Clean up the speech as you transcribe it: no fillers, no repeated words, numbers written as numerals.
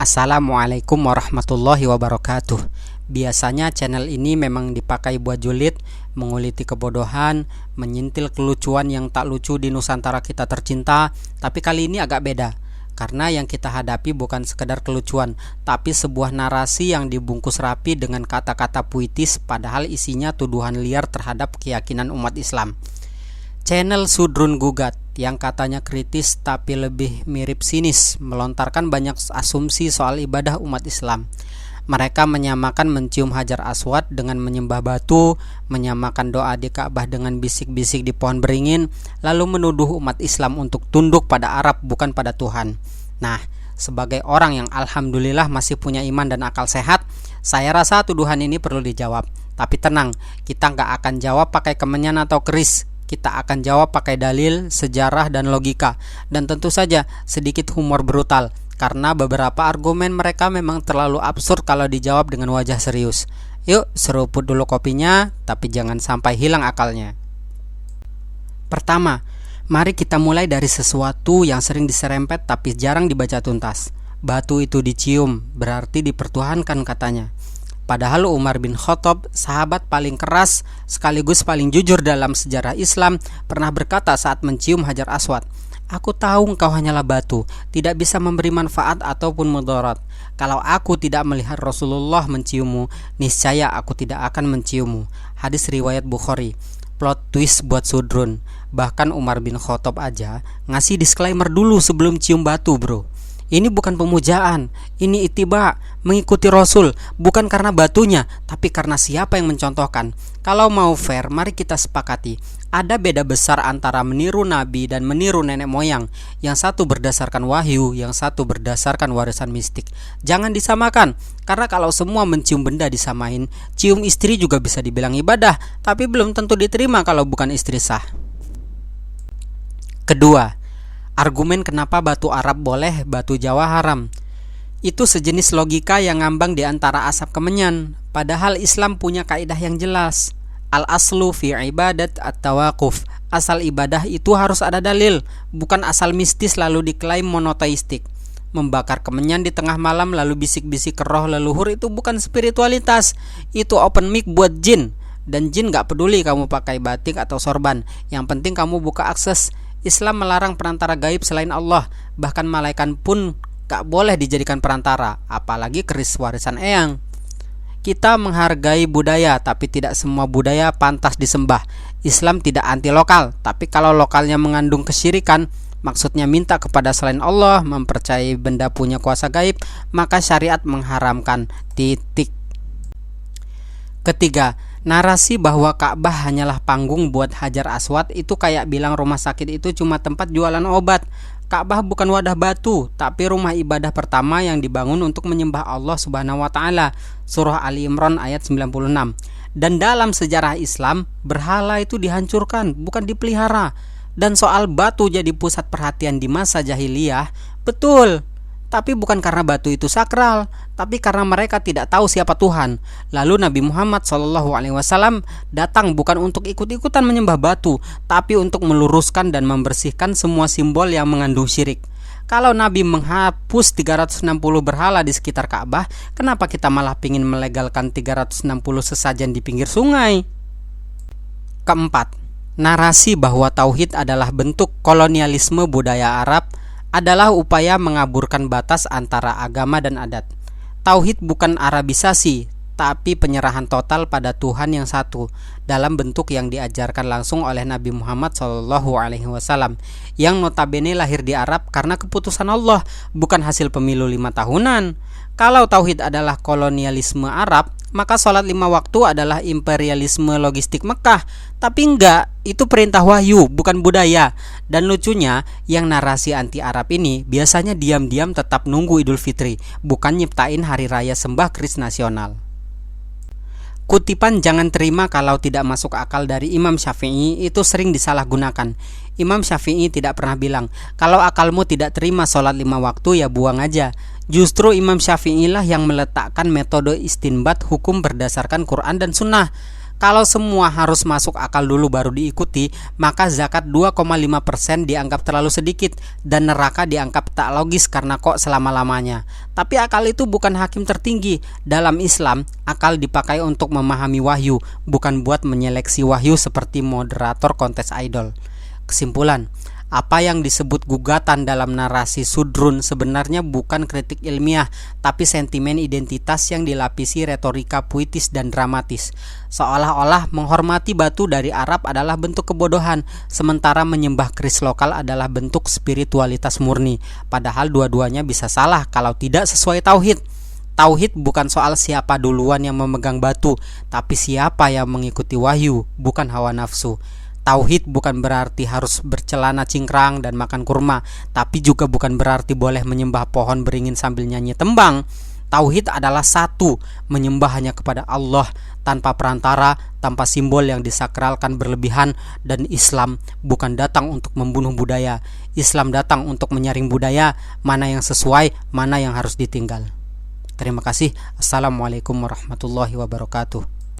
Assalamualaikum warahmatullahi wabarakatuh. Biasanya channel ini memang dipakai buat julid, menguliti kebodohan, menyintil kelucuan yang tak lucu di Nusantara kita tercinta. Tapi kali ini agak beda, karena yang kita hadapi bukan sekedar kelucuan, tapi sebuah narasi yang dibungkus rapi dengan kata-kata puitis, padahal isinya tuduhan liar terhadap keyakinan umat Islam. Channel Sudrun Gugat yang katanya kritis tapi lebih mirip sinis melontarkan banyak asumsi soal ibadah umat Islam. Mereka menyamakan mencium hajar aswad dengan menyembah batu, menyamakan doa di Ka'bah dengan bisik-bisik di pohon beringin, lalu menuduh umat Islam untuk tunduk pada Arab bukan pada Tuhan. Nah, sebagai orang yang alhamdulillah masih punya iman dan akal sehat, saya rasa tuduhan ini perlu dijawab. Tapi tenang, kita nggak akan jawab pakai kemenyan atau keris. Kita akan jawab pakai dalil, sejarah, dan logika. Dan tentu saja sedikit humor brutal, karena beberapa argumen mereka memang terlalu absurd kalau dijawab dengan wajah serius. Yuk, seruput dulu kopinya, tapi jangan sampai hilang akalnya. Pertama, mari kita mulai dari sesuatu yang sering diserempet tapi jarang dibaca tuntas. Batu itu dicium, berarti dipertuhankan katanya. Padahal Umar bin Khattab, sahabat paling keras sekaligus paling jujur dalam sejarah Islam, pernah berkata saat mencium hajar aswad, "Aku tahu engkau hanyalah batu, tidak bisa memberi manfaat ataupun mudarat. Kalau aku tidak melihat Rasulullah menciummu, niscaya aku tidak akan menciummu." Hadis riwayat Bukhari. Plot twist buat Sudrun, bahkan Umar bin Khattab aja ngasih disclaimer dulu sebelum cium batu, bro. Ini bukan pemujaan, ini ittiba, mengikuti Rasul, bukan karena batunya, tapi karena siapa yang mencontohkan. Kalau mau fair, mari kita sepakati, ada beda besar antara meniru Nabi dan meniru nenek moyang. Yang satu berdasarkan wahyu, yang satu berdasarkan warisan mistik. Jangan disamakan, karena kalau semua mencium benda disamain, cium istri juga bisa dibilang ibadah, tapi belum tentu diterima kalau bukan istri sah. Kedua, argumen kenapa batu Arab boleh, batu Jawa haram. Itu sejenis logika yang ngambang di antara asap kemenyan. Padahal Islam punya kaidah yang jelas. Al-aslu fi ibadat at-tawaquf. Asal ibadah itu harus ada dalil, bukan asal mistis lalu diklaim monoteistik. Membakar kemenyan di tengah malam lalu bisik-bisik ke roh leluhur itu bukan spiritualitas. Itu open mic buat jin. Dan jin gak peduli kamu pakai batik atau sorban. Yang penting kamu buka akses. Islam melarang perantara gaib selain Allah. Bahkan malaikat pun gak boleh dijadikan perantara, apalagi keris warisan eyang. Kita menghargai budaya, tapi tidak semua budaya pantas disembah. Islam tidak anti lokal, tapi kalau lokalnya mengandung kesyirikan, maksudnya minta kepada selain Allah, mempercayai benda punya kuasa gaib, maka syariat mengharamkan. Titik. Ketiga, narasi bahwa Ka'bah hanyalah panggung buat hajar aswad itu kayak bilang rumah sakit itu cuma tempat jualan obat. Ka'bah bukan wadah batu, tapi rumah ibadah pertama yang dibangun untuk menyembah Allah Subhanahu wa taala. Surah Ali Imran ayat 96. Dan dalam sejarah Islam, berhala itu dihancurkan, bukan dipelihara. Dan soal batu jadi pusat perhatian di masa jahiliyah, betul. Tapi bukan karena batu itu sakral, tapi karena mereka tidak tahu siapa Tuhan. Lalu Nabi Muhammad SAW datang bukan untuk ikut-ikutan menyembah batu, tapi untuk meluruskan dan membersihkan semua simbol yang mengandung syirik. Kalau Nabi menghapus 360 berhala di sekitar Ka'bah, kenapa kita malah pingin melegalkan 360 sesajen di pinggir sungai? Keempat, narasi bahwa tauhid adalah bentuk kolonialisme budaya Arab adalah upaya mengaburkan batas antara agama dan adat. Tauhid bukan Arabisasi, tapi penyerahan total pada Tuhan yang satu dalam bentuk yang diajarkan langsung oleh Nabi Muhammad SAW, yang notabene lahir di Arab karena keputusan Allah, bukan hasil pemilu 5 tahunan. Kalau tauhid adalah kolonialisme Arab, maka sholat 5 waktu adalah imperialisme logistik Mekah. Tapi enggak, itu perintah wahyu, bukan budaya. Dan lucunya, yang narasi anti Arab ini biasanya diam-diam tetap nunggu Idul Fitri, bukan nyiptain hari raya sembah keris nasional. Kutipan "jangan terima kalau tidak masuk akal" dari Imam Syafi'i itu sering disalahgunakan. Imam Syafi'i tidak pernah bilang, kalau akalmu tidak terima sholat 5 waktu ya buang aja. Justru Imam Syafi'i lah yang meletakkan metode istinbat hukum berdasarkan Quran dan Sunnah. Kalau semua harus masuk akal dulu baru diikuti, maka zakat 2,5% dianggap terlalu sedikit dan neraka dianggap tak logis karena kok selama-lamanya. Tapi akal itu bukan hakim tertinggi. Dalam Islam, akal dipakai untuk memahami wahyu, bukan buat menyeleksi wahyu seperti moderator kontes idol. Kesimpulan, apa yang disebut gugatan dalam narasi Sudrun sebenarnya bukan kritik ilmiah, tapi sentimen identitas yang dilapisi retorika puitis dan dramatis. Seolah-olah menghormati batu dari Arab adalah bentuk kebodohan, sementara menyembah keris lokal adalah bentuk spiritualitas murni. Padahal dua-duanya bisa salah kalau tidak sesuai tauhid. Tauhid bukan soal siapa duluan yang memegang batu, tapi siapa yang mengikuti wahyu, bukan hawa nafsu. Tauhid bukan berarti harus bercelana cingkrang dan makan kurma, tapi juga bukan berarti boleh menyembah pohon beringin sambil nyanyi tembang. Tauhid adalah satu, menyembah hanya kepada Allah, tanpa perantara, tanpa simbol yang disakralkan berlebihan. Dan Islam bukan datang untuk membunuh budaya. Islam datang untuk menyaring budaya, mana yang sesuai, mana yang harus ditinggal. Terima kasih. Assalamualaikum warahmatullahi wabarakatuh.